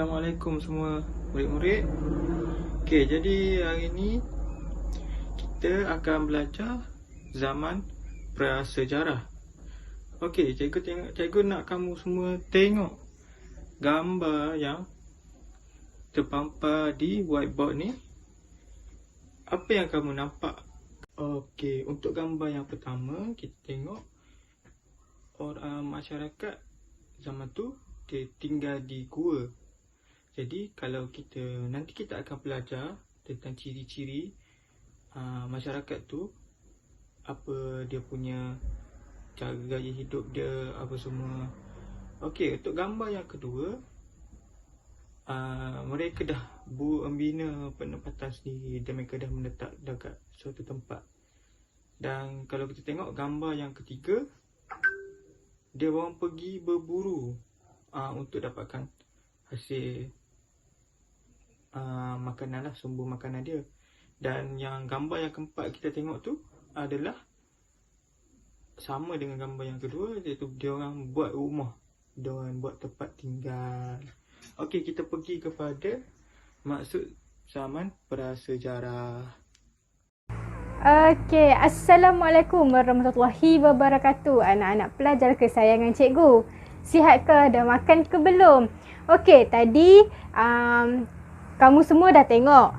Assalamualaikum semua murid-murid. Okey, jadi hari ni kita akan belajar zaman prasejarah. Okey, cikgu nak kamu semua tengok gambar yang terpampar di whiteboard ni. Apa yang kamu nampak? Okey, untuk gambar yang pertama kita tengok orang masyarakat zaman tu dia tinggal di gua. Jadi kalau nanti kita akan belajar tentang ciri-ciri masyarakat tu, apa dia punya cara gaya hidup dia, apa semua. Okey, untuk gambar yang kedua, mereka dah membina penempatan sendiri dan mereka dah menetap dekat suatu tempat. Dan kalau kita tengok gambar yang ketiga, dia orang pergi berburu untuk dapatkan hasil makanan lah, sumber makanan dia. Dan yang gambar yang keempat kita tengok tu adalah sama dengan gambar yang kedua, iaitu dia orang buat rumah, dia orang buat tempat tinggal. Okey, kita pergi kepada maksud zaman prasejarah. Okey, Assalamualaikum warahmatullahi wabarakatuh. Anak-anak pelajar kesayangan cikgu, sihat ke? Dah makan ke belum? Okey, tadi kamu semua dah tengok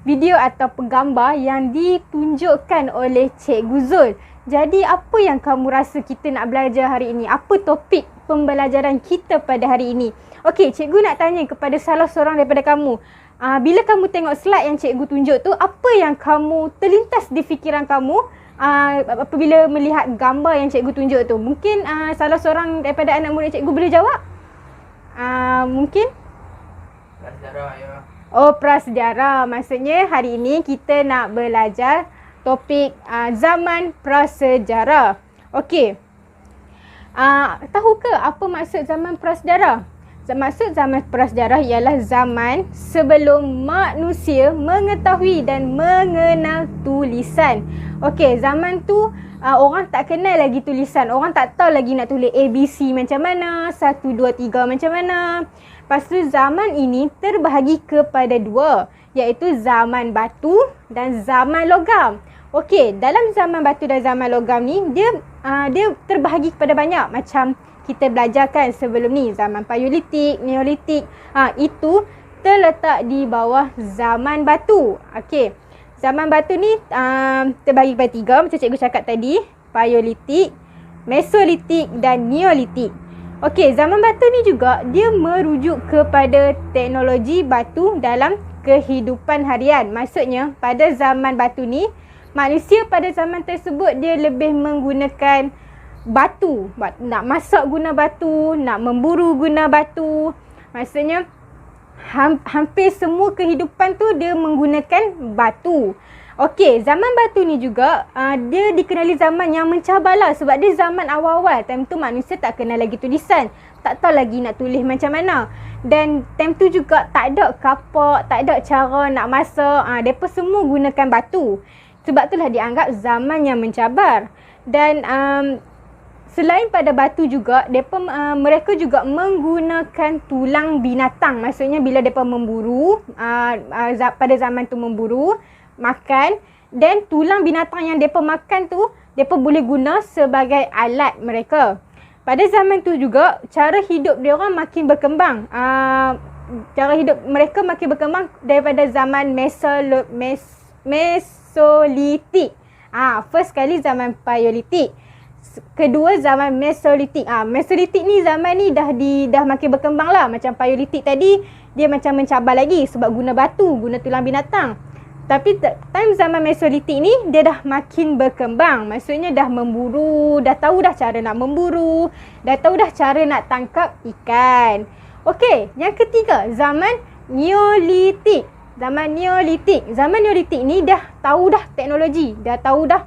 video atau gambar yang ditunjukkan oleh Cikgu Zul. Jadi apa yang kamu rasa kita nak belajar hari ini? Apa topik pembelajaran kita pada hari ini? Okey, cikgu nak tanya kepada salah seorang daripada kamu. Bila kamu tengok slide yang cikgu tunjuk tu, apa yang kamu terlintas di fikiran kamu apabila melihat gambar yang cikgu tunjuk tu? Mungkin salah seorang daripada anak murid cikgu boleh jawab? Mungkin? Prasejarah, ya. Oh, prasejarah. Maksudnya hari ini kita nak belajar topik zaman prasejarah. Okey. Tahu ke apa maksud zaman prasejarah? Maksud zaman prasejarah ialah zaman sebelum manusia mengetahui dan mengenal tulisan. Okey, zaman tu orang tak kenal lagi tulisan. Orang tak tahu lagi nak tulis ABC macam mana, 1, 2, 3 macam mana. Lepas tu zaman ini terbahagi kepada dua, iaitu zaman batu dan zaman logam. Okey, dalam zaman batu dan zaman logam ni dia terbahagi kepada banyak. Macam kita belajarkan sebelum ni, zaman paleolitik, neolitik, itu terletak di bawah zaman batu. Okey, zaman batu ni terbahagi kepada tiga macam cikgu cakap tadi, paleolitik, mesolitik dan neolitik. Okey, zaman batu ni juga dia merujuk kepada teknologi batu dalam kehidupan harian. Maksudnya pada zaman batu ni, manusia pada zaman tersebut dia lebih menggunakan batu. Nak masak guna batu, nak memburu guna batu. Maksudnya hampir semua kehidupan tu dia menggunakan batu. Okey, zaman batu ni juga dia dikenali zaman yang mencabarlah sebab dia zaman awal-awal. Time tu manusia tak kenal lagi tulisan, tak tahu lagi nak tulis macam mana. Dan time tu juga tak ada kapak, tak ada cara nak masak. Mereka semua gunakan batu. Sebab itulah dianggap zaman yang mencabar. Dan selain pada batu juga, mereka juga menggunakan tulang binatang. Maksudnya bila mereka memburu, pada zaman tu memburu, makan, dan tulang binatang yang mereka makan tu, mereka boleh guna sebagai alat mereka. Pada zaman tu juga, cara hidup dia orang makin berkembang. Cara hidup mereka makin berkembang daripada zaman mesolitik. First kali zaman paleolitik. Kedua zaman mesolitik. Mesolitik ni zaman ni dah makin berkembang lah. Macam paleolitik tadi, dia macam mencabar lagi sebab guna batu, guna tulang binatang. Tapi time zaman mesolitik ni dia dah makin berkembang. Maksudnya dah memburu, dah tahu dah cara nak memburu, dah tahu dah cara nak tangkap ikan. Okey, yang ketiga, zaman neolitik. Zaman neolitik ni dah tahu dah teknologi, dah tahu dah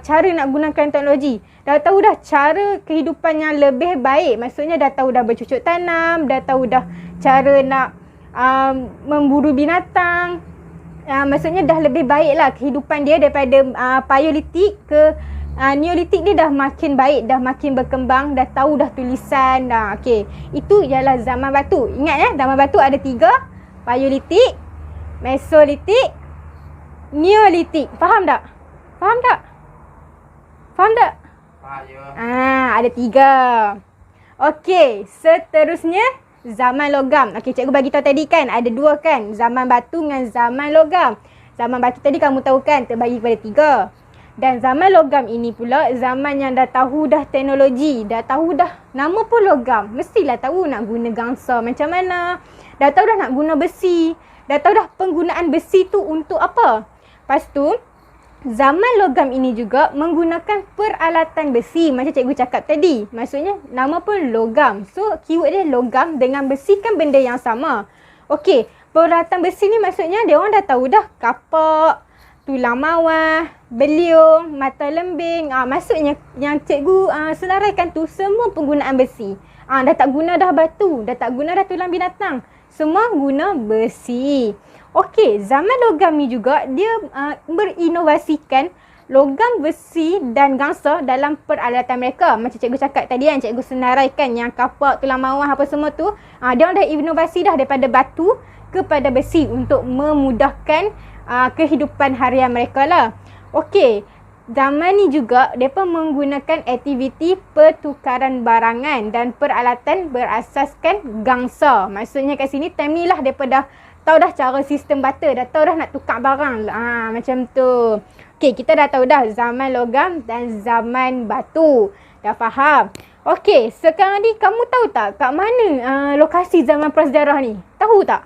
cara nak gunakan teknologi, dah tahu dah cara kehidupan yang lebih baik. Maksudnya dah tahu dah bercucuk tanam, dah tahu dah cara nak memburu binatang. Maksudnya dah lebih baik lah kehidupan dia daripada paleolitik ke Neolitik dia dah makin baik, dah makin berkembang, dah tahu dah tulisan dah. Okey, itu ialah zaman batu. Ingat ya, zaman batu ada 3, Paleolitik, Mesolitik, Neolitik. Faham tak? Faham tak? Faham tak? Pak, yo. Ada 3. Okey, seterusnya zaman logam. Okey, cikgu bagi tahu tadi kan ada 2 kan, zaman batu dengan zaman logam. Zaman batu tadi kamu tahu kan terbagi kepada 3. Dan zaman logam ini pula zaman yang dah tahu dah teknologi, dah tahu dah nama pun logam. Mestilah tahu nak guna gangsa macam mana. Dah tahu dah nak guna besi. Dah tahu dah penggunaan besi tu untuk apa. Lepas tu, zaman logam ini juga menggunakan peralatan besi macam cikgu cakap tadi. Maksudnya nama pun logam. So keyword dia logam dengan besi kan benda yang sama. Okey, peralatan besi ni maksudnya dia orang dah tahu dah kapak, tulang mawar, beliung, mata lembing. Maksudnya yang cikgu senaraikan tu semua penggunaan besi. Dah tak guna dah batu, dah tak guna dah tulang binatang. Semua guna besi. Okey, zaman logam ni juga dia berinovasikan logam, besi dan gangsa dalam peralatan mereka. Macam cikgu cakap tadi kan, cikgu senaraikan yang kapak, tulang mawar apa semua tu. Dia orang dah inovasi dah daripada batu kepada besi untuk memudahkan kehidupan harian mereka lah. Okey, zaman ni juga mereka menggunakan aktiviti pertukaran barangan dan peralatan berasaskan gangsa. Maksudnya kat sini time ni lah mereka dah tahu dah cara sistem barter, dah tahu dah nak tukar barang. Macam tu. Okey, kita dah tahu dah zaman logam dan zaman batu. Dah faham? Okey, sekarang ni kamu tahu tak kat mana lokasi zaman prasejarah ni? Tahu tak?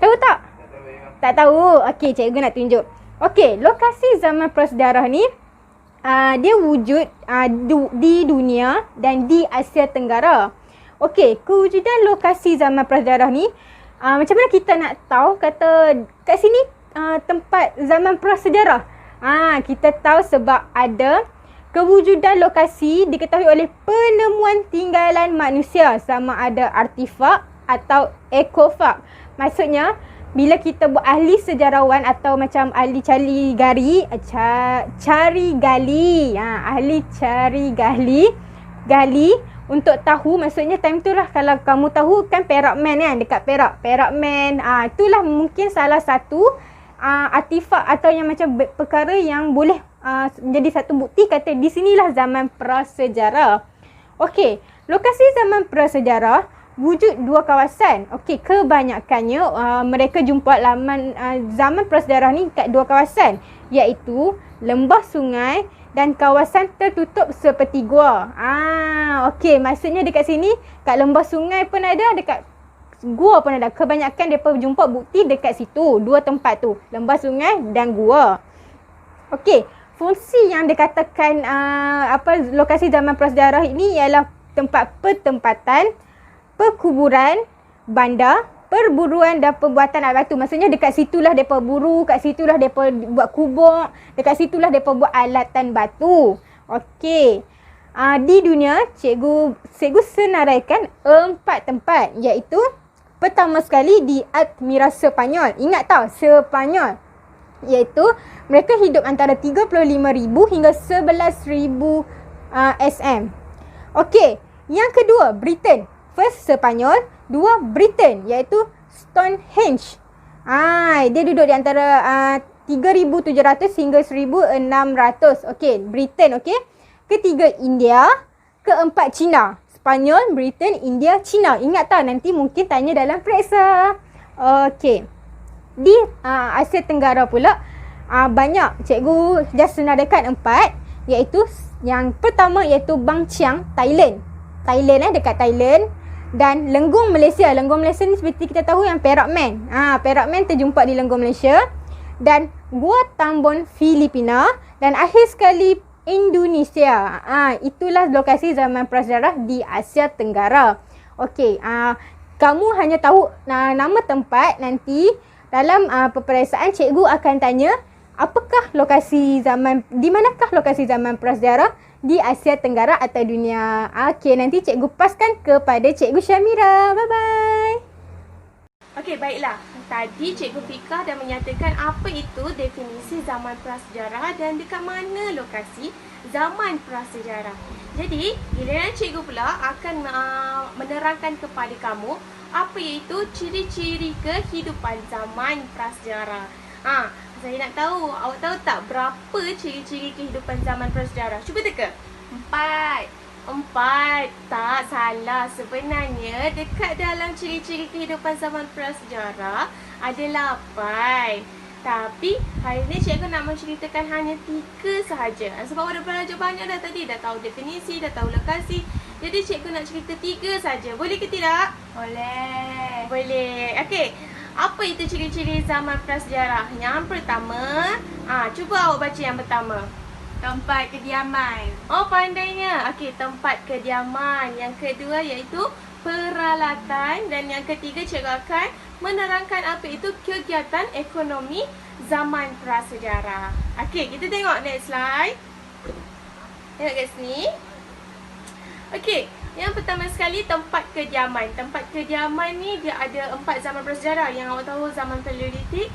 Tahu tak? Tak tahu, yo. Tak tahu. Okey, cikgu nak tunjuk. Okey, lokasi zaman prasejarah ni dia wujud di dunia dan di Asia Tenggara. Okey, kewujudan lokasi zaman prasejarah ni macam mana kita nak tahu kata kat sini tempat zaman prasejarah? Kita tahu sebab ada kewujudan lokasi diketahui oleh penemuan tinggalan manusia, sama ada artifak atau ekofak. Maksudnya bila kita buat ahli sejarawan atau macam ahli cari gali, ahli cari gali untuk tahu, maksudnya time tu lah kalau kamu tahu kan Perak Man kan, dekat Perak Man, itulah mungkin salah satu artifak atau yang macam perkara yang boleh menjadi satu bukti kata di sinilah zaman prasejarah. Okey, lokasi zaman prasejarah wujud 2 kawasan. Okey, kebanyakannya mereka jumpa zaman prasejarah ni kat 2 kawasan, iaitu lembah sungai dan kawasan tertutup seperti gua. Okey, maksudnya dekat sini kat lembah sungai pun ada, dekat gua pun ada. Kebanyakan depa jumpa bukti dekat situ, 2 tempat tu, lembah sungai dan gua. Okey, fungsi yang dikatakan lokasi zaman prasejarah ini ialah tempat pertempatan, perkuburan, bandar, perburuan dan pembuatan alat batu. Maksudnya dekat situlah mereka buru, kat situlah mereka buat kubur, dekat situlah mereka buat alatan batu. Okey. Di dunia, cikgu senaraikan 4 tempat, iaitu pertama sekali di Altamira Sepanyol. Ingat tau, Sepanyol. Iaitu mereka hidup antara 35,000 hingga 11,000 SM. Okey. Yang kedua, Britain. First Sepanyol, 2 Britain iaitu Stonehenge. Dia duduk di antara 3,700 hingga 1,600. Okey, Britain. Okey. Ketiga India, keempat China. Sepanyol, Britain, India, China. Ingat tak nanti mungkin tanya dalam periksa. Okey. Di Asia Tenggara pula banyak cikgu just senaraikan 4, iaitu yang pertama iaitu Bang Chiang, Thailand. Dekat Thailand. Dan Lenggong Malaysia. Lenggong Malaysia ni seperti kita tahu yang Perak Man. Perak Man terjumpa di Lenggong Malaysia. Dan Gua Tambon Filipina. Dan akhir sekali Indonesia. Itulah lokasi zaman prasejarah di Asia Tenggara. Okey, kamu hanya tahu nama tempat. Nanti dalam peperiksaan cikgu akan tanya apakah lokasi zaman, di manakah lokasi zaman prasejarah di Asia Tenggara atau dunia. Okey, nanti cikgu paskan kepada Cikgu Syamira. Bye-bye. Okey, baiklah. Tadi Cikgu Fika dah menyatakan apa itu definisi zaman prasejarah dan dekat mana lokasi zaman prasejarah. Jadi, giliran Cikgu pula akan menerangkan kepada kamu apa iaitu ciri-ciri kehidupan zaman prasejarah. Saya nak tahu, awak tahu tak berapa ciri-ciri kehidupan zaman prasejarah? Cuba teka. 4. Tak salah. Sebenarnya dekat dalam ciri-ciri kehidupan zaman prasejarah ada 8. Tapi hari ni cikgu nak menceritakan hanya 3 sahaja. Sebab awak dah belajar banyak dah tadi. Dah tahu definisi, dah tahu lokasi. Jadi cikgu nak cerita 3 saja. Boleh ke tidak? Boleh. Boleh. Okey. Apa itu ciri-ciri zaman prasejarah? Yang pertama, cuba awak baca yang pertama. Tempat kediaman. Oh, pandainya. Okey, tempat kediaman. Yang kedua iaitu peralatan. Dan yang ketiga, cikgu akan menerangkan apa itu kegiatan ekonomi zaman prasejarah. Okey, kita tengok next slide. Tengok kat sini. Okey, yang pertama sekali tempat kediaman. Tempat kediaman ni dia ada 4 zaman prasejarah. Yang awak tahu zaman Paleolitik,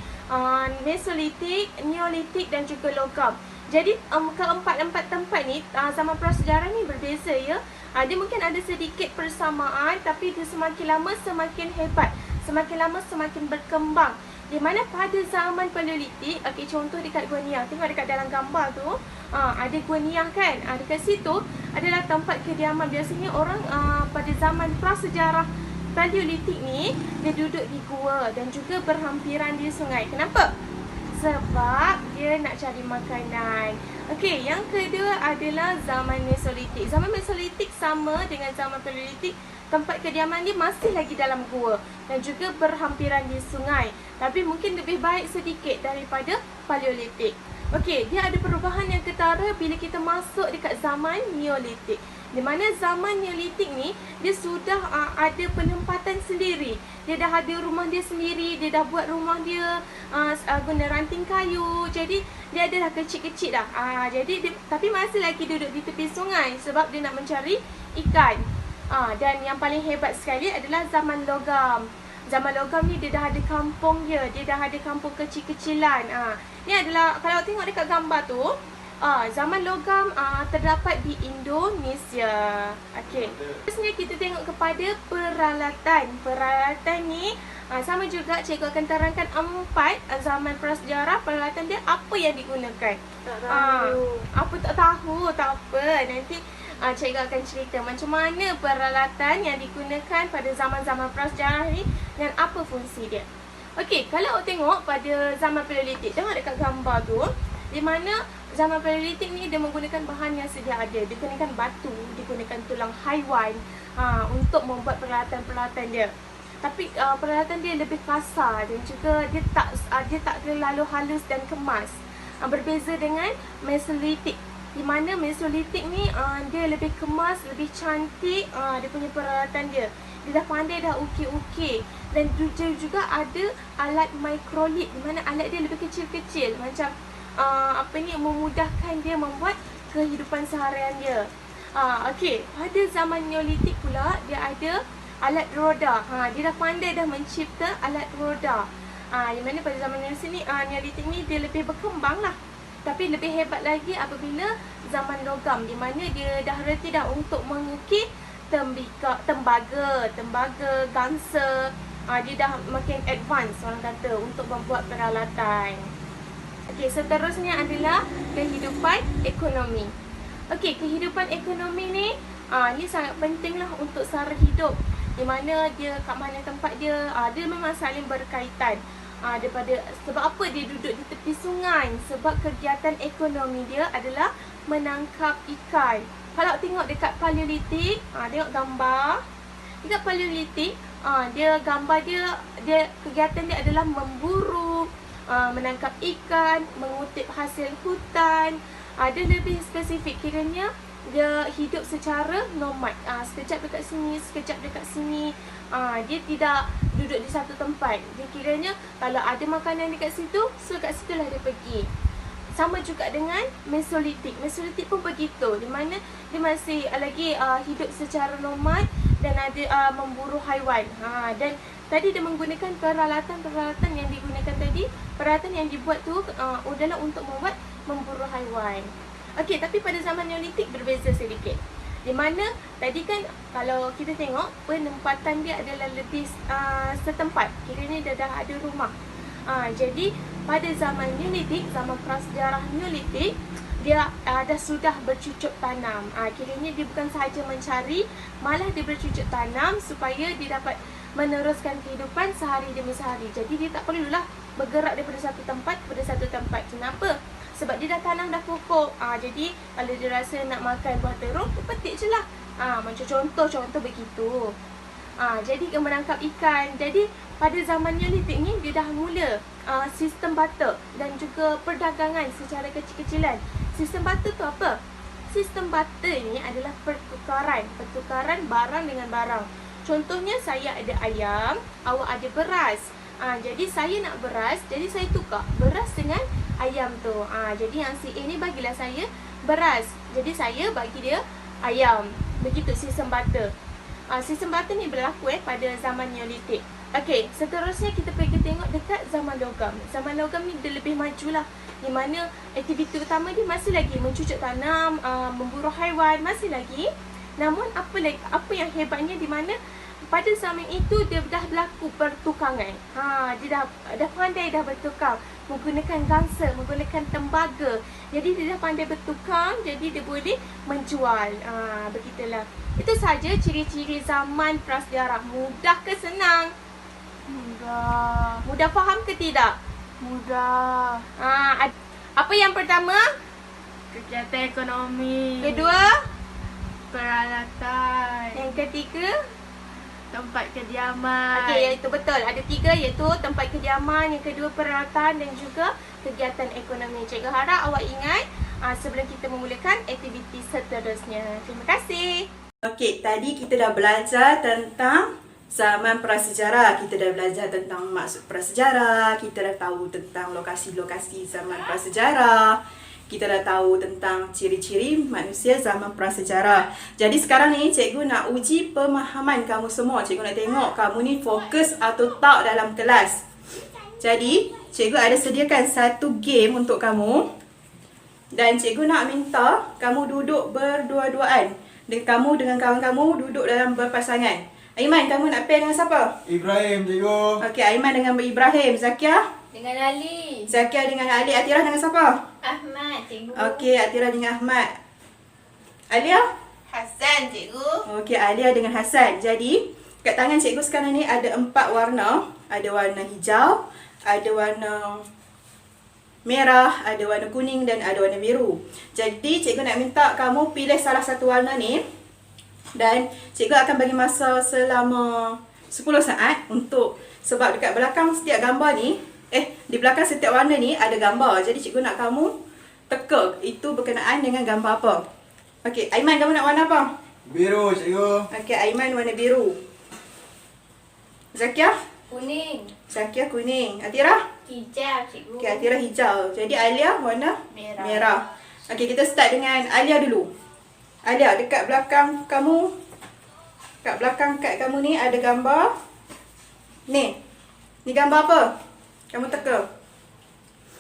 Mesolitik, Neolitik dan juga logam. Jadi keempat-empat tempat ni zaman prasejarah ni berbeza ya. Dia mungkin ada sedikit persamaan tapi dia semakin lama semakin hebat. Semakin lama semakin berkembang. Di mana pada zaman Paleolitik, okey, contoh dekat Gua Niang. Tengok dekat dalam gambar tu, ada Gua Niang kan. Dekat situ adalah tempat kediaman. Biasanya orang pada zaman prasejarah Paleolitik ni dia duduk di gua dan juga berhampiran di sungai. Kenapa? Sebab dia nak cari makanan. Okey, yang kedua adalah zaman Mesolitik. Zaman Mesolitik sama dengan zaman Paleolitik. Tempat kediaman dia masih lagi dalam gua dan juga berhampiran di sungai. Tapi mungkin lebih baik sedikit daripada Paleolitik. Okey, dia ada perubahan yang ketara bila kita masuk dekat zaman Neolitik. Di mana zaman Neolitik ni dia sudah ada penempatan sendiri. Dia dah ada rumah dia sendiri, dia dah buat rumah dia guna ranting kayu. Jadi dia adalah kecil-kecil dah. Tapi masih lagi duduk di tepi sungai sebab dia nak mencari ikan. Dan yang paling hebat sekali adalah zaman logam. Zaman logam ni dia dah ada kampung dia. Dia dah ada kampung kecil-kecilan. Ni adalah kalau tengok dekat gambar tu, zaman logam terdapat di Indonesia. Okey. Terusnya kita tengok kepada peralatan. Peralatan ni sama juga cikgu akan terangkan 4 zaman prasejarah. Peralatan dia apa yang digunakan. Tak tahu. Apa tak tahu, tak apa. Nanti cikgu akan cerita macam mana peralatan yang digunakan pada zaman-zaman prasejarah ni dan apa fungsi dia. Okey, kalau awak tengok pada zaman Paleolitik, tengok dekat gambar tu, di mana zaman Paleolitik ni dia menggunakan bahan yang sedia ada. Dia gunakan batu, dia gunakan tulang haiwan untuk membuat peralatan-peralatan dia. Tapi peralatan dia lebih kasar dan juga dia tak terlalu halus dan kemas. Berbeza dengan Mesolitik. Di mana Mesolitik ni dia lebih kemas, lebih cantik dia punya peralatan dia. Dia dah pandai dah ukir-ukir. Dan juga ada alat mikrolit di mana alat dia lebih kecil-kecil. Macam memudahkan dia membuat kehidupan seharian dia. Okey, pada zaman Neolitik pula dia ada alat roda. Dia dah pandai dah mencipta alat roda. Di mana pada zaman Neolitik ni dia lebih berkembang lah. Tapi lebih hebat lagi apabila zaman logam di mana dia dah reti dah untuk mengukir tembaga, gangsa. Dia dah makin advance orang kata untuk membuat peralatan. Okey, seterusnya adalah kehidupan ekonomi. Okey, kehidupan ekonomi ni ni sangat pentinglah untuk sara hidup. Di mana dia kat mana tempat dia, dia memang saling berkaitan. Sebab apa dia duduk di tepi sungai? Sebab kegiatan ekonomi dia adalah menangkap ikan. Kalau tengok dekat Paleolitik, tengok gambar. Dekat Paleolitik, dia gambar dia kegiatan dia adalah memburu, menangkap ikan, mengutip hasil hutan. Dia lebih spesifik, kiranya dia hidup secara nomad. Sekejap dekat sini, sekejap dekat sini. Dia tidak duduk di satu tempat. Dia kiranya kalau ada makanan dekat situ, so kat situlah dia pergi. Sama juga dengan Mesolitik. Mesolitik pun begitu. Di mana dia masih lagi hidup secara nomad dan ada memburu haiwan. Dan tadi dia menggunakan peralatan yang digunakan tadi, peralatan yang dibuat tu adalah untuk memburu haiwan. Okey, tapi pada zaman Neolitik berbeza sedikit. Di mana tadi kan kalau kita tengok penempatan dia adalah lebih setempat. Kiranya dia dah ada rumah. Jadi pada zaman Neolitik, zaman prasejarah Neolitik, dia dah sudah bercucuk tanam. Kiranya dia bukan sahaja mencari, malah dia bercucuk tanam supaya dia dapat meneruskan kehidupan sehari demi sehari. Jadi dia tak perlulah bergerak daripada satu tempat kepada satu tempat. Kenapa? Sebab dia dah tanam dah pokok. Jadi kalau dia rasa nak makan buah terung, dia petik je lah. Macam contoh begitu. Jadi dia menangkap ikan. Jadi pada zaman Neolitik ni dia dah mula sistem barter dan juga perdagangan secara kecil-kecilan. Sistem barter tu apa? Sistem barter ni adalah pertukaran barang dengan barang. Contohnya saya ada ayam, awak ada beras. Jadi saya nak beras, jadi saya tukar beras dengan ayam tu. Jadi yang si A ni bagilah saya beras, jadi saya bagi dia ayam. Begitu sistem barter. Sistem barter ni berlaku pada zaman Neolitik. Okey, seterusnya kita pergi tengok dekat zaman logam. Zaman logam ni dia lebih majulah, di mana aktiviti utama dia masih lagi mencucuk tanam, memburu haiwan, masih lagi. Namun apa yang hebatnya di mana pada zaman itu dia dah berlaku pertukangan. Dia dah pandai dah bertukar menggunakan gangsa, menggunakan tembaga. Jadi dia dah pandai bertukar, jadi dia boleh menjual. Begitulah. Itu saja ciri-ciri zaman prasejarah. Mudah ke senang? Mudah. Mudah faham ke tidak? Mudah. Apa yang pertama? Kegiatan ekonomi. Kedua? Peralatan. Yang ketiga? Tempat kediaman. Okey, iaitu betul. Ada 3 iaitu tempat kediaman, yang kedua peralatan dan juga kegiatan ekonomi. Cikgu harap awak ingat sebelum kita memulakan aktiviti seterusnya. Terima kasih. Okey, tadi kita dah belajar tentang zaman prasejarah. Kita dah belajar tentang maksud prasejarah. Kita dah tahu tentang lokasi-lokasi zaman prasejarah. Kita dah tahu tentang ciri-ciri manusia zaman prasejarah. Jadi sekarang ni cikgu nak uji pemahaman kamu semua. Cikgu nak tengok kamu ni fokus atau tak dalam kelas. Jadi cikgu ada sediakan satu game untuk kamu. Dan cikgu nak minta kamu duduk berdua-duaan. Dan kamu dengan kawan kamu duduk dalam berpasangan. Aiman, kamu nak pair dengan siapa? Ibrahim, cikgu. Okey, Aiman dengan Ibrahim. Zakia? Dengan Ali. Zakia dengan Ali. Atira dengan siapa? Ahmad, cikgu. Okey, Atira dengan Ahmad. Alia? Hassan, cikgu. Okey, Alia dengan Hassan. Jadi, kat tangan cikgu sekarang ni ada 4 warna. Ada warna hijau, ada warna merah, ada warna kuning dan ada warna biru. Jadi, cikgu nak minta kamu pilih salah satu warna ni. Dan cikgu akan bagi masa selama 10 saat untuk, sebab dekat belakang setiap gambar ni, di belakang setiap warna ni ada gambar. Jadi cikgu nak kamu teka itu berkenaan dengan gambar apa. Okey, Aiman, kamu nak warna apa? Biru, cikgu. Okey, Aiman warna biru. Zakia? Kuning. Zakia kuning. Atira? Hijau, cikgu. Okey, Atira hijau. Jadi Alia warna Merah. merah. Okey, kita start dengan Alia dulu. Alia, dekat belakang kamu, kat belakang kad kamu ni ada gambar. Ni. Ni gambar apa? Kamu teka.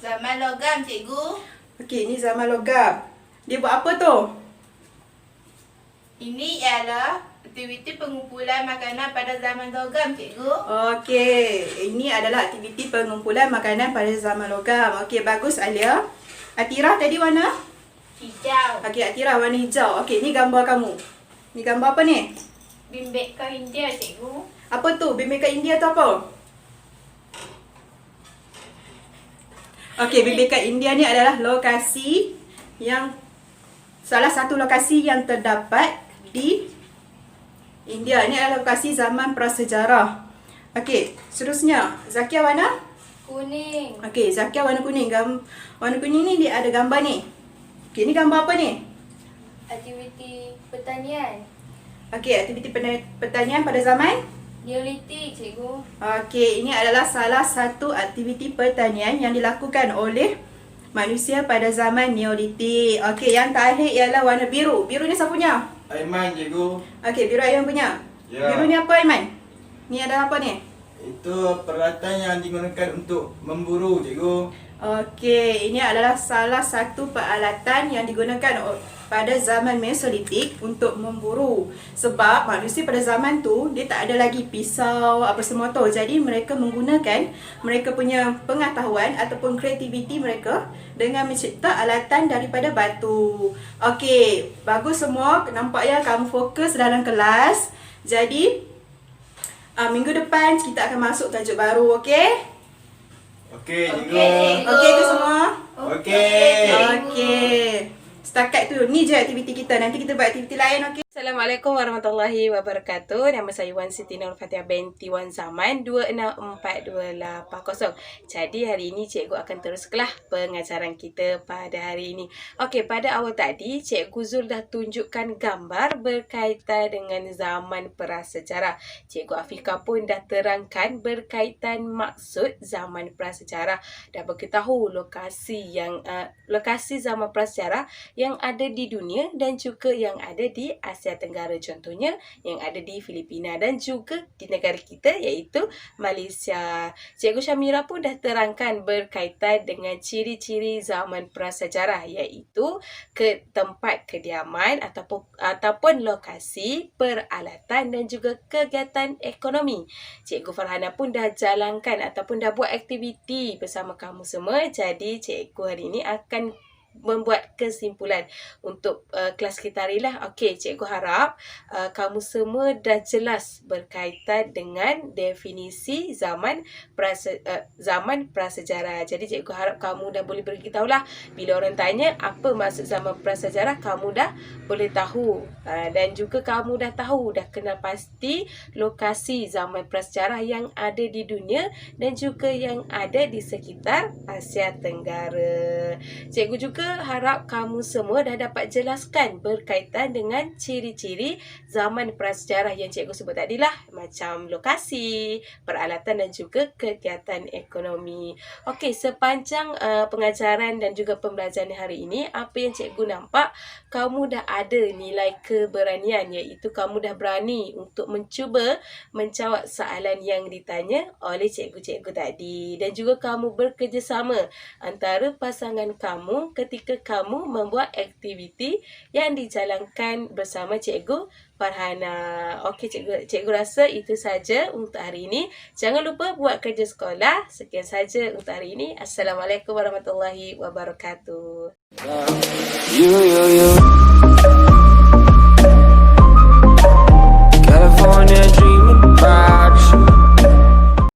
Zaman logam, cikgu. Okey, ni zaman logam. Dia buat apa tu? Ini ialah aktiviti pengumpulan makanan pada zaman logam, cikgu. Okey, ini adalah aktiviti pengumpulan makanan pada zaman logam. Okey, bagus Alia. Atira tadi warna? Hijau. Okey, Atira warna hijau. Okey, ni gambar kamu. Ni gambar apa ni? Bimbit ke India, cikgu. Apa tu? Bimbingan India tu apa? Okey, bimbingan India ni adalah lokasi yang, salah satu lokasi yang terdapat di India. Ini adalah lokasi zaman prasejarah. Okey, seterusnya Zakia warna? Kuning. Okey, Zakia warna kuning. Warna kuning ni dia ada gambar ni. Okey, ni gambar apa ni? Aktiviti pertanian. Okey, aktiviti pertanian pada zaman Neolitik, cikgu. Okey, ini adalah salah satu aktiviti pertanian yang dilakukan oleh manusia pada zaman Neolitik. Okey, yang terakhir ialah warna biru. Biru ni siapa punya? Aiman, cikgu. Okey, biru Aiman punya. Ya. Biru ni apa Aiman? Ni adalah apa ni? Itu peralatan yang digunakan untuk memburu, cikgu. Okey, ini adalah salah satu peralatan yang digunakan pada zaman Mesolitik untuk memburu. Sebab manusia pada zaman tu dia tak ada lagi pisau apa semua tu. Jadi mereka menggunakan mereka punya pengetahuan ataupun kreativiti mereka dengan mencipta alatan daripada batu. Okey, bagus semua. Nampak ya kamu fokus dalam kelas. Jadi minggu depan kita akan masuk tajuk baru, okey? Okey, cikgu. Okey ke semua? Okey. Okey. Setakat tu, ni je aktiviti kita. Nanti kita buat aktiviti lain, okey? Assalamualaikum warahmatullahi wabarakatuh. Nama saya Wan Siti Nur Fatihah binti Wan Zaman 264280. Jadi hari ini cikgu akan teruskanlah pengajaran kita pada hari ini. Okey, pada awal tadi Cikgu Zul dah tunjukkan gambar berkaitan dengan zaman prasejarah. Cikgu Afika pun dah terangkan berkaitan maksud zaman prasejarah. Dah beritahu lokasi zaman prasejarah yang ada di dunia dan juga yang ada di Asia Tenggara, contohnya yang ada di Filipina dan juga di negara kita iaitu Malaysia. Cikgu Syamira pun dah terangkan berkaitan dengan ciri-ciri zaman prasejarah iaitu ke tempat kediaman ataupun lokasi, peralatan dan juga kegiatan ekonomi. Cikgu Farhana pun dah jalankan ataupun dah buat aktiviti bersama kamu semua. Jadi cikgu hari ini akan membuat kesimpulan untuk kelas kita hari lah. Okey, cikgu harap kamu semua dah jelas berkaitan dengan definisi zaman prasejarah. Jadi cikgu harap kamu dah boleh beritahu lah bila orang tanya apa maksud zaman prasejarah, kamu dah boleh tahu dan juga kamu dah tahu, dah kenal pasti lokasi zaman prasejarah yang ada di dunia dan juga yang ada di sekitar Asia Tenggara. Cikgu juga harap kamu semua dah dapat jelaskan berkaitan dengan ciri-ciri zaman prasejarah yang cikgu sebut tadi lah, macam lokasi, peralatan dan juga kegiatan ekonomi. Okey, sepanjang pengajaran dan juga pembelajaran hari ini, apa yang cikgu nampak, kamu dah ada nilai keberanian iaitu kamu dah berani untuk mencuba menjawab soalan yang ditanya oleh cikgu-cikgu tadi dan juga kamu bekerjasama antara pasangan kamu ketika kamu membuat aktiviti yang dijalankan bersama Cikgu Farhana. Okey, cikgu rasa itu saja untuk hari ini. Jangan lupa buat kerja sekolah. Sekian saja untuk hari ini. Assalamualaikum warahmatullahi wabarakatuh.